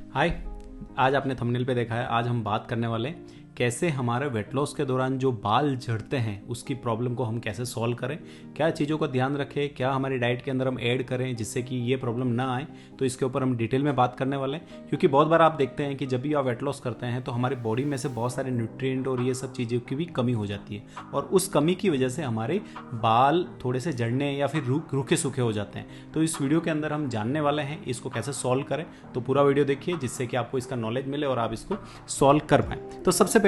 हाय। आज आपने थंबनेल पे देखा है, आज हम बात करने वाले हैं कैसे हमारे वेट लॉस के दौरान जो बाल झड़ते हैं उसकी प्रॉब्लम को हम कैसे सॉल्व करें, क्या चीज़ों का ध्यान रखें, क्या हमारी डाइट के अंदर हम ऐड करें जिससे कि ये प्रॉब्लम ना आए। तो इसके ऊपर हम डिटेल में बात करने वाले हैं, क्योंकि बहुत बार आप देखते हैं कि जब भी आप वेट लॉस करते हैं तो हमारी बॉडी में से बहुत सारे न्यूट्रिएंट और ये सब चीज़ों की भी कमी हो जाती है, और उस कमी की वजह से हमारे बाल थोड़े से झड़ने या फिर रूखे सूखे हो जाते हैं। तो इस वीडियो के अंदर हम जानने वाले हैं इसको कैसे सॉल्व करें। तो पूरा वीडियो देखिए जिससे कि आपको इसका नॉलेज मिले और आप इसको सॉल्व कर पाएँ। तो सबसे पहले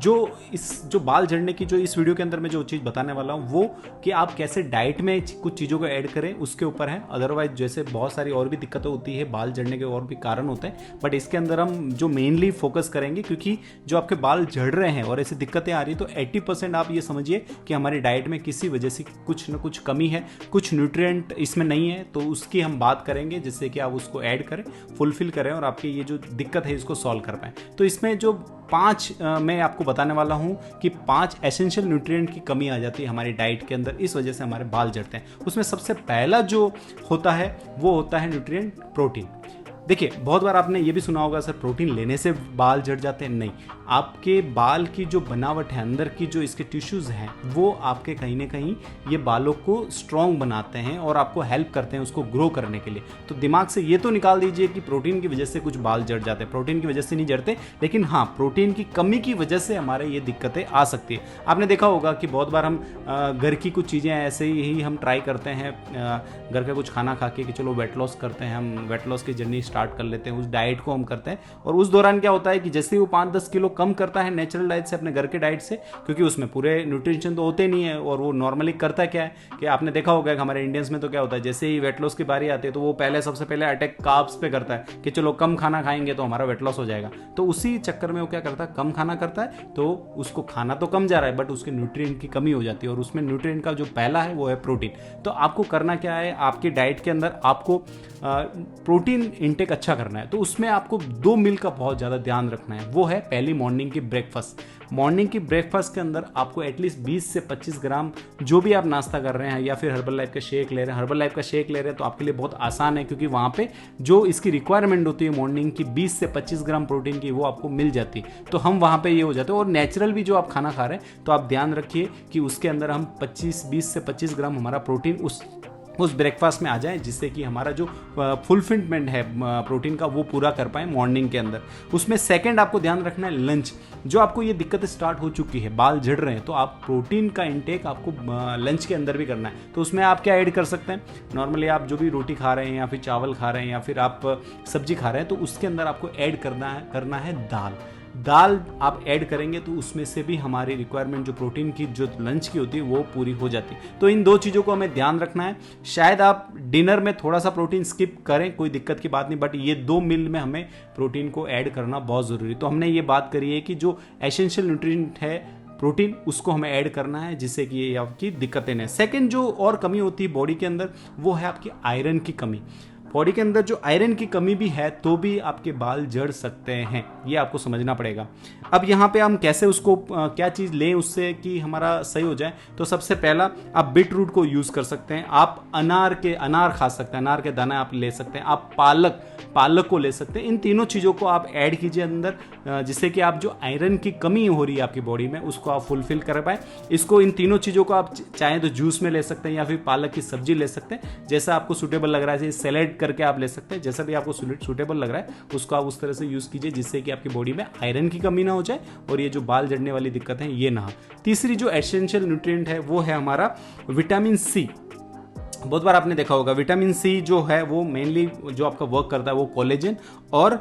जो बाल झड़ने की जो इस वीडियो के अंदर मैं जो चीज़ बताने वाला हूँ वो कि आप कैसे डाइट में कुछ चीज़ों को ऐड करें उसके ऊपर है। अदरवाइज जैसे बहुत सारी और भी दिक्कतें होती है, बाल झड़ने के और भी कारण होते हैं, बट इसके अंदर हम जो मेनली फोकस करेंगे, क्योंकि जो आपके बाल झड़ रहे हैं और ऐसी दिक्कतें आ रही है तो 80% आप ये समझिए कि हमारी डाइट में किसी वजह से कुछ ना कुछ कमी है, कुछ न्यूट्रिएंट इसमें नहीं है। तो उसकी हम बात करेंगे जिससे कि आप उसको ऐड करें, फुलफिल करें और आपकी ये जो दिक्कत है इसको सॉल्व कर पाएँ। तो इसमें जो 5 मैं आपको बताने वाला हूं कि 5 एसेंशियल न्यूट्रिएंट की कमी आ जाती है हमारी डाइट के अंदर, इस वजह से हमारे बाल झड़ते हैं। उसमें सबसे पहला जो होता है वो होता है न्यूट्रिएंट प्रोटीन। देखिए, बहुत बार आपने ये भी सुना होगा सर प्रोटीन लेने से बाल झड़ जाते हैं। नहीं, आपके बाल की जो बनावट है, अंदर की जो इसके टिश्यूज़ हैं, वो आपके कहीं ना कहीं ये बालों को स्ट्रॉन्ग बनाते हैं और आपको हेल्प करते हैं उसको ग्रो करने के लिए। तो दिमाग से ये तो निकाल दीजिए कि प्रोटीन की वजह से कुछ बाल झड़ जाते हैं, प्रोटीन की वजह से नहीं झड़ते, लेकिन हाँ, प्रोटीन की कमी की वजह से हमारे ये दिक्कतें आ सकती है। आपने देखा होगा कि बहुत बार हम घर की कुछ चीज़ें ऐसे ही हम ट्राई करते हैं, घर का कुछ खाना खा के कि चलो वेट लॉस करते हैं, हम वेट लॉस की जर्नी स्टार्ट कर लेते हैं, उस डाइट को हम करते हैं, और उस दौरान क्या होता है कि जैसे ही वो 5-10 किलो कम करता है नेचुरल डाइट से, अपने घर के डाइट से, क्योंकि उसमें पूरे न्यूट्रिशन तो होते नहीं है, और वो नॉर्मली करता क्या है कि आपने देखा होगा कि हमारे इंडियंस में तो क्या होता है, जैसे ही वेट लॉस की बारी आती है तो वो सबसे पहले अटैक कार्ब्स पे करता है कि चलो कम खाना खाएंगे तो हमारा वेट लॉस हो जाएगा। तो उसी चक्कर में वो क्या करता है, कम खाना करता है, तो उसको खाना तो कम जा रहा है बट उसके न्यूट्रिएंट की कमी हो जाती है, और उसमें न्यूट्रिएंट का जो पहला है वो है प्रोटीन। तो आपको करना क्या है, आपकी डाइट के अंदर आपको प्रोटीन इंटेक अच्छा करना है। तो उसमें आपको 2 मील का बहुत ज़्यादा ध्यान रखना है। वो है पहली मॉर्निंग की ब्रेकफास्ट। मॉर्निंग की ब्रेकफास्ट के अंदर आपको एटलीस्ट 20 से 25 ग्राम जो भी आप नाश्ता कर रहे हैं, या फिर हर्बल लाइफ का शेक ले रहे हैं, हर्बल लाइफ का शेक ले रहे हैं तो आपके लिए बहुत आसान है, क्योंकि वहाँ पे जो इसकी रिक्वायरमेंट होती है मॉर्निंग की 20 से 25 ग्राम प्रोटीन की, वो आपको मिल जाती है। तो हम वहाँ पे ये हो जाते हैं। और नेचुरल भी जो आप खाना खा रहे हैं तो आप ध्यान रखिए कि उसके अंदर हम 20 से 25 ग्राम हमारा प्रोटीन उस ब्रेकफास्ट में आ जाए, जिससे कि हमारा जो फुलफिलमेंट है प्रोटीन का वो पूरा कर पाए मॉर्निंग के अंदर। उसमें सेकंड आपको ध्यान रखना है लंच। जो आपको ये दिक्कत स्टार्ट हो चुकी है, बाल झड़ रहे हैं, तो आप प्रोटीन का इंटेक आपको लंच के अंदर भी करना है। तो उसमें आप क्या ऐड कर सकते हैं, नॉर्मली आप जो भी रोटी खा रहे हैं या फिर चावल खा रहे हैं या फिर आप सब्जी खा रहे हैं, तो उसके अंदर आपको ऐड करना है दाल आप ऐड करेंगे तो उसमें से भी हमारी रिक्वायरमेंट जो प्रोटीन की जो लंच की होती है वो पूरी हो जाती है। तो इन 2 चीज़ों को हमें ध्यान रखना है। शायद आप डिनर में थोड़ा सा प्रोटीन स्किप करें, कोई दिक्कत की बात नहीं, बट ये 2 मील में हमें प्रोटीन को ऐड करना बहुत ज़रूरी। तो हमने ये बात करी है कि जो एसेंशियल न्यूट्रिएंट है प्रोटीन, उसको हमें ऐड करना है जिससे कि ये आपकी दिक्कतें नहीं। सेकेंड जो और कमी होती है बॉडी के अंदर वो है आपकी आयरन की कमी। बॉडी के अंदर जो आयरन की कमी भी है तो भी आपके बाल झड़ सकते हैं, ये आपको समझना पड़ेगा। अब यहाँ पे हम कैसे उसको क्या चीज़ लें उससे कि हमारा सही हो जाए। तो सबसे पहला आप बीट रूट को यूज़ कर सकते हैं, आप अनार खा सकते हैं, अनार के दाने आप ले सकते हैं, आप पालक को ले सकते हैं। इन तीनों चीज़ों को आप ऐड कीजिए अंदर, जिससे कि आप जो आयरन की कमी हो रही है आपकी बॉडी में उसको आप फुलफिल कर पाए। इसको इन तीनों चीज़ों को आप चाहे तो जूस में ले सकते हैं या फिर पालक की सब्जी ले सकते हैं, जैसा आपको सूटेबल लग रहा है। सैलेड करके आप ले सकते हैं, जैसा भी आपको सूटेबल लग रहा है उसको आप उस तरह से यूज़ कीजिए, जिससे कि आपकी बॉडी में आयरन की कमी ना हो जाए और ये जो बाल झड़ने वाली दिक्कत है ये ना हो। तीसरी जो एसेंशियल न्यूट्रिएंट है वो है हमारा विटामिन सी। बहुत बार आपने देखा होगा विटामिन सी जो है वो मेनली जो आपका वर्क करता है वो कोलेजन और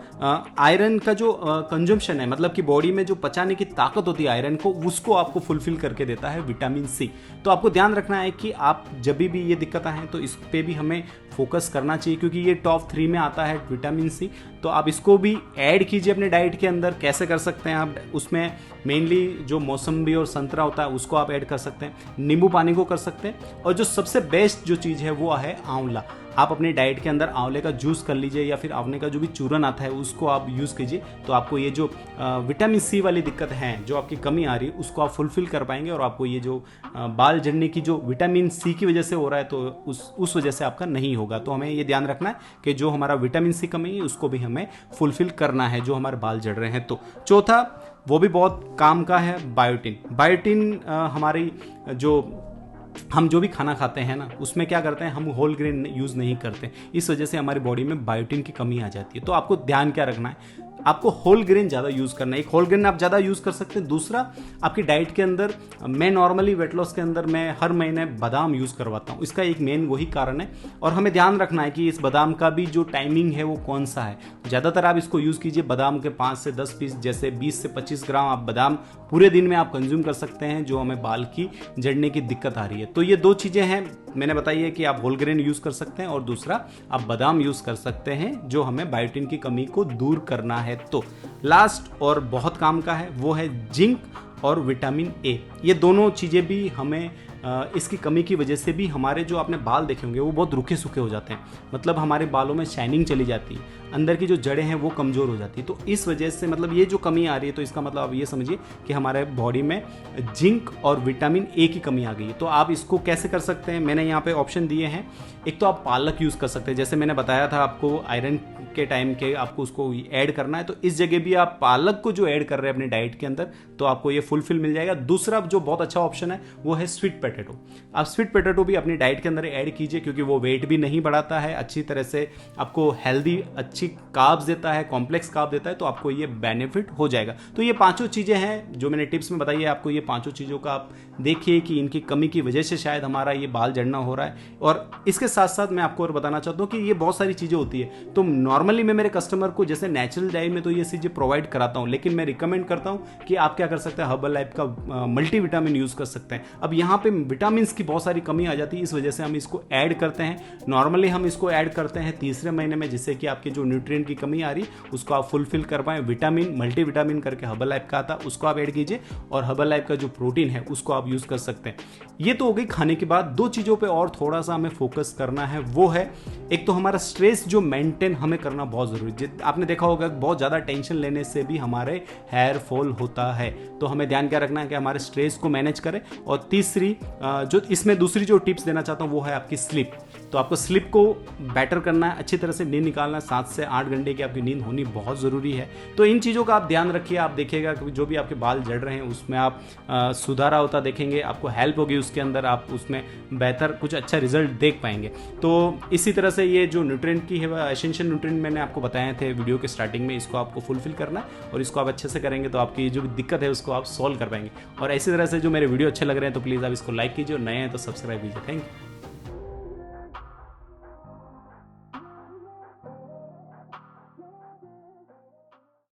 आयरन का जो कंजम्पशन है, मतलब कि बॉडी में जो पचाने की ताकत होती है आयरन को, उसको आपको फुलफिल करके देता है विटामिन सी। तो आपको ध्यान रखना है कि आप जब भी ये दिक्कतें हैं तो इस पे भी हमें फोकस करना चाहिए, क्योंकि ये टॉप 3 में आता है विटामिन सी। तो आप इसको भी ऐड कीजिए अपने डाइट के अंदर। कैसे कर सकते हैं आप, उसमें मेनली जो मौसम्बी और संतरा होता है उसको आप ऐड कर सकते हैं, नींबू पानी को कर सकते हैं, और जो सबसे बेस्ट जो चीज़ है वो है आंवला। आप अपनी डाइट के अंदर आंवले का जूस कर लीजिए या फिर आंवले का जो भी चूरन आता है उसको आप यूज़ कीजिए, तो आपको ये जो विटामिन सी वाली दिक्कत है, जो आपकी कमी आ रही है, उसको आप फुलफिल कर पाएंगे और आपको ये जो बाल झड़ने की जो विटामिन सी की वजह से हो रहा है तो उस वजह से आपका नहीं होगा। तो हमें ये ध्यान रखना है कि जो हमारा विटामिन सी कमी है उसको भी हमें फुलफिल करना है जो हमारे बाल झड़ रहे हैं। तो चौथा वो भी बहुत काम का है, बायोटिन। बायोटिन हमारी हम जो भी खाना खाते हैं ना उसमें क्या करते हैं, हम होल ग्रेन यूज़ नहीं करते, इस वजह से हमारी बॉडी में बायोटिन की कमी आ जाती है। तो आपको ध्यान क्या रखना है, आपको होल ग्रेन ज़्यादा यूज़ करना है। एक होल ग्रेन आप ज़्यादा यूज़ कर सकते हैं। दूसरा, आपकी डाइट के अंदर मैं नॉर्मली वेट लॉस के अंदर मैं हर महीने बादाम यूज़ करवाता हूँ, इसका एक मेन वही कारण है। और हमें ध्यान रखना है कि इस बादाम का भी जो टाइमिंग है वो कौन सा है। ज़्यादातर आप इसको यूज़ कीजिए बादाम के 5 से 10 पीस, जैसे 20 से 25 ग्राम आप बादाम पूरे दिन में आप कंज्यूम कर सकते हैं जो हमें बाल की झड़ने की दिक्कत आ रही है। तो ये दो चीज़ें हैं मैंने बताई है कि आप होल ग्रेन यूज़ कर सकते हैं और दूसरा आप बादाम यूज़ कर सकते हैं जो हमें बायोटिन की कमी को दूर करना है। तो लास्ट और बहुत काम का है वो है जिंक और विटामिन ए। ये दोनों चीज़ें भी हमें इसकी कमी की वजह से भी हमारे जो आपने बाल देखे होंगे वो बहुत रूखे सूखे हो जाते हैं, मतलब हमारे बालों में शाइनिंग चली जाती है, अंदर की जो जड़ें हैं वो कमज़ोर हो जाती है। तो इस वजह से मतलब ये जो कमी आ रही है तो इसका मतलब आप ये समझिए कि हमारे बॉडी में जिंक और विटामिन ए की कमी आ गई है। तो आप इसको कैसे कर सकते हैं, मैंने यहाँ पे ऑप्शन दिए हैं। एक तो आप पालक यूज़ कर सकते हैं, जैसे मैंने बताया था आपको आयरन के टाइम के आपको उसको ऐड करना है, तो इस जगह भी आप पालक को जो ऐड कर रहे हैं अपनी डाइट के अंदर तो आपको ये फुलफिल मिल जाएगा। दूसरा जो बहुत अच्छा ऑप्शन है वो है स्वीट पोटैटो। आप स्वीट पोटैटो भी अपनी डाइट के अंदर ऐड कीजिए क्योंकि वो वेट भी नहीं बढ़ाता है, अच्छी तरह से आपको हेल्दी अच्छी कार्ब्स देता है, कॉम्प्लेक्स कार्ब देता है, तो आपको ये बेनिफिट हो जाएगा। तो ये पांचों चीज़ें हैं जो मैंने टिप्स में बताई है आपको, ये पांचों चीज़ों का आप देखिए कि इनकी कमी की वजह से शायद हमारा ये बाल झड़ना हो रहा है। और इसके साथ साथ मैं आपको और बताना चाहता हूँ कि ये बहुत सारी चीज़ें होती है। तो नॉर्मली मैं मेरे कस्टमर को जैसे नेचुरल डाइट में तो ये चीज़ें प्रोवाइड कराता हूँ, लेकिन मैं रिकमेंड करता हूँ कि आप क्या कर सकते हैं, हर्बल लाइफ का मल्टीविटामिन यूज़ कर सकते हैं। अब यहाँ पे विटामिन की बहुत सारी कमी आ जाती है, इस वजह से हम इसको ऐड करते हैं। नॉर्मली हम इसको ऐड करते हैं तीसरे महीने में, जिससे कि आपकी जो न्यूट्रिएंट की कमी आ रही उसको आप फुलफिल कर पाएं। विटामिन मल्टीविटामिन करके हर्बल लाइफ का आता है, उसको आप ऐड कीजिए और हर्बल लाइफ का जो प्रोटीन है उसको आप यूज़ कर सकते हैं। ये तो हो गई खाने के बाद। दो चीज़ों पे और थोड़ा सा हमें फोकस करना है, वो है एक तो हमारा स्ट्रेस जो मेंटेन हमें करना बहुत ज़रूरी है। आपने देखा होगा बहुत ज़्यादा टेंशन लेने से भी हमारे हेयर फॉल होता है, तो हमें ध्यान क्या रखना है कि हमारे स्ट्रेस को मैनेज करें। और तीसरी जो इसमें दूसरी जो टिप्स देना चाहता हूँ वो है आपकी स्लीप। तो आपको स्लीप को बेटर करना है, अच्छी तरह से नींद निकालना है, 7 से 8 घंटे की आपकी नींद होनी बहुत ज़रूरी है। तो इन चीज़ों का आप ध्यान रखिए। आप देखिएगा कि जो भी आपके बाल झड़ रहे हैं उसमें आप सुधारा होता देखेंगे, आपको हेल्प होगी उसके अंदर, आप उसमें बेहतर कुछ अच्छा रिजल्ट देख पाएंगे। तो इसी तरह से ये जो न्यूट्रिएंट की है, एसेंशियल न्यूट्रिएंट मैंने आपको बताए थे वीडियो के स्टार्टिंग में, इसको आपको फुलफिल करना है और इसको आप अच्छे से करेंगे तो आपकी जो भी दिक्कत है उसको आप सॉल्व कर पाएंगे। और इसी तरह से जो मेरे वीडियो अच्छे लग रहे हैं तो प्लीज़ आप इसको लाइक कीजिए और नए हैं तो सब्सक्राइब कीजिए। Thank you.